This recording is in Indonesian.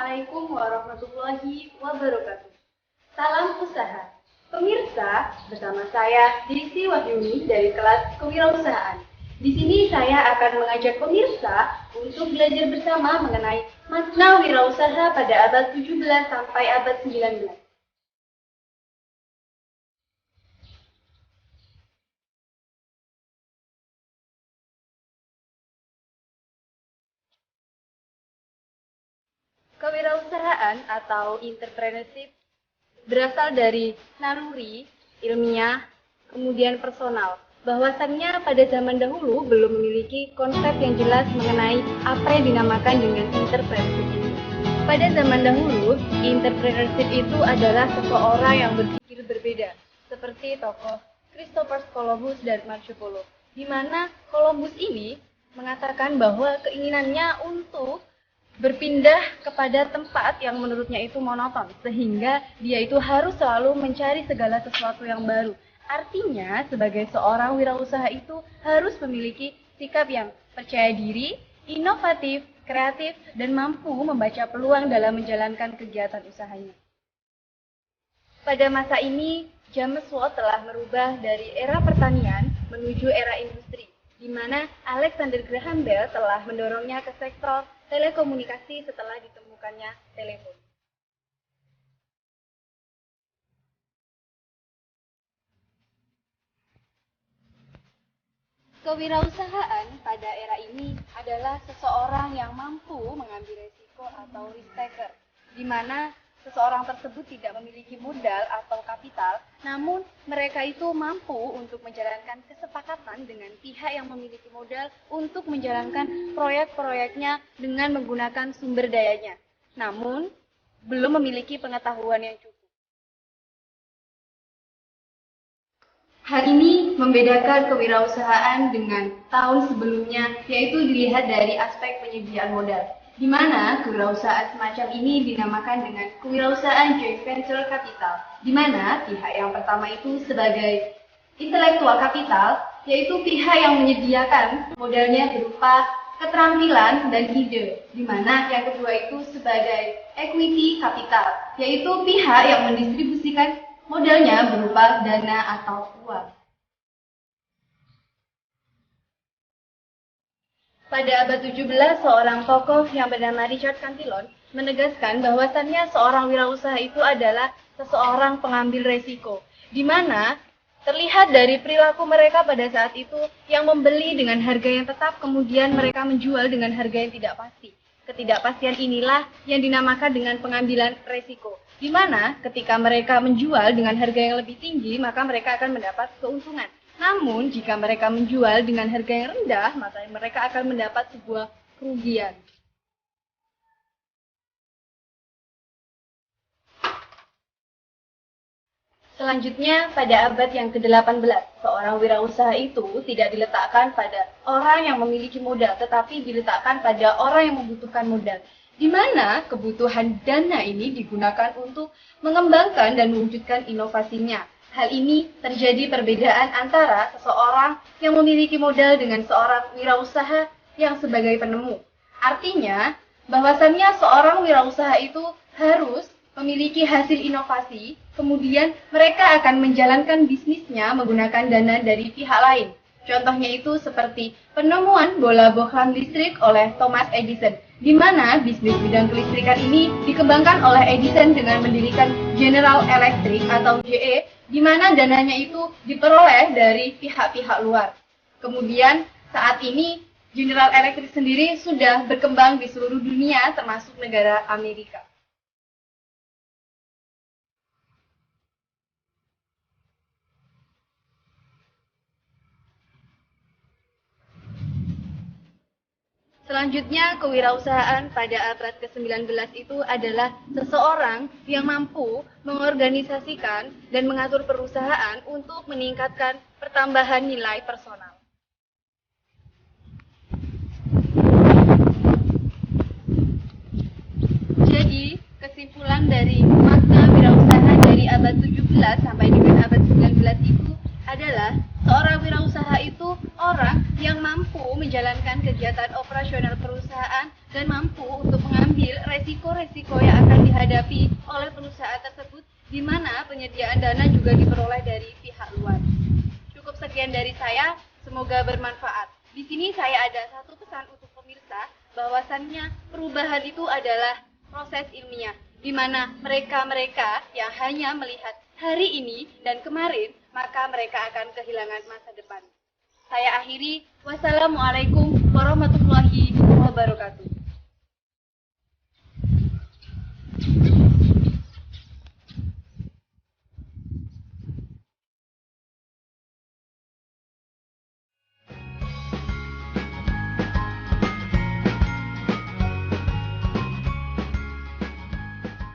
Assalamualaikum warahmatullahi wabarakatuh. Salam usaha. Pemirsa, bersama saya Desi Wahyuni dari kelas Kewirausahaan. Di sini saya akan mengajak pemirsa untuk belajar bersama mengenai makna wirausaha pada abad 17 sampai abad 19. Kewirausahaan atau entrepreneurship berasal dari naluri, ilmiah, kemudian personal. Bahwasannya pada zaman dahulu belum memiliki konsep yang jelas mengenai apa yang dinamakan dengan entrepreneurship ini. Pada zaman dahulu, entrepreneurship itu adalah seseorang yang berpikir berbeda, seperti tokoh Christopher Columbus dan Marco Polo, di mana Columbus ini mengatakan bahwa keinginannya untuk berpindah kepada tempat yang menurutnya itu monoton, sehingga dia itu harus selalu mencari segala sesuatu yang baru. Artinya, sebagai seorang wirausaha itu harus memiliki sikap yang percaya diri, inovatif, kreatif, dan mampu membaca peluang dalam menjalankan kegiatan usahanya. Pada masa ini, James Watt telah merubah dari era pertanian menuju era industri, di mana Alexander Graham Bell telah mendorongnya ke sektor telekomunikasi setelah ditemukannya telepon. Kewirausahaan pada era ini adalah seseorang yang mampu mengambil risiko atau risk taker, di mana seseorang tersebut tidak memiliki modal atau kapital, namun mereka itu mampu untuk menjalankan kesepakatan dengan pihak yang memiliki modal untuk menjalankan proyek-proyeknya dengan menggunakan sumber dayanya, namun belum memiliki pengetahuan yang cukup. Hal ini membedakan kewirausahaan dengan tahun sebelumnya, yaitu dilihat dari aspek penyediaan modal, di mana kewirausahaan semacam ini dinamakan dengan kewirausahaan joint venture capital, di mana pihak yang pertama itu sebagai intelektual capital, yaitu pihak yang menyediakan modalnya berupa keterampilan dan ide, di mana yang kedua itu sebagai equity capital, yaitu pihak yang mendistribusikan modalnya berupa dana atau uang. Pada abad 17, seorang tokoh yang bernama Richard Cantillon menegaskan bahwasannya seorang wirausaha itu adalah seseorang pengambil resiko, di mana terlihat dari perilaku mereka pada saat itu yang membeli dengan harga yang tetap, kemudian mereka menjual dengan harga yang tidak pasti. Ketidakpastian inilah yang dinamakan dengan pengambilan resiko, di mana ketika mereka menjual dengan harga yang lebih tinggi, maka mereka akan mendapat keuntungan. Namun, jika mereka menjual dengan harga yang rendah, maka mereka akan mendapat sebuah kerugian. Selanjutnya, pada abad yang ke-18, seorang wirausaha itu tidak diletakkan pada orang yang memiliki modal, tetapi diletakkan pada orang yang membutuhkan modal, di mana kebutuhan dana ini digunakan untuk mengembangkan dan mewujudkan inovasinya. Hal ini terjadi perbedaan antara seseorang yang memiliki modal dengan seorang wirausaha yang sebagai penemu. Artinya, bahwasannya seorang wirausaha itu harus memiliki hasil inovasi, kemudian mereka akan menjalankan bisnisnya menggunakan dana dari pihak lain. Contohnya itu seperti penemuan bola bohlam listrik oleh Thomas Edison, di mana bisnis bidang kelistrikan ini dikembangkan oleh Edison dengan mendirikan General Electric atau GE, di mana dananya itu diperoleh dari pihak-pihak luar. Kemudian saat ini General Electric sendiri sudah berkembang di seluruh dunia termasuk negara Amerika. Selanjutnya, kewirausahaan pada abad ke-19 itu adalah seseorang yang mampu mengorganisasikan dan mengatur perusahaan untuk meningkatkan pertambahan nilai personal. Jadi, kesimpulan dari makna wirausaha dari abad 17 sampai dengan abad 19 itu adalah seorang wirausaha itu orang yang mampu menjalankan kegiatan operasional perusahaan dan mampu untuk mengambil resiko-resiko di mana penyediaan dana juga diperoleh dari pihak luar. Cukup sekian dari saya, semoga bermanfaat. Di sini saya ada satu pesan untuk pemirsa, bahwasannya perubahan itu adalah proses ilmiah, di mana mereka-mereka yang hanya melihat hari ini dan kemarin, maka mereka akan kehilangan masa depan. Saya akhiri, wassalamualaikum warahmatullahi wabarakatuh.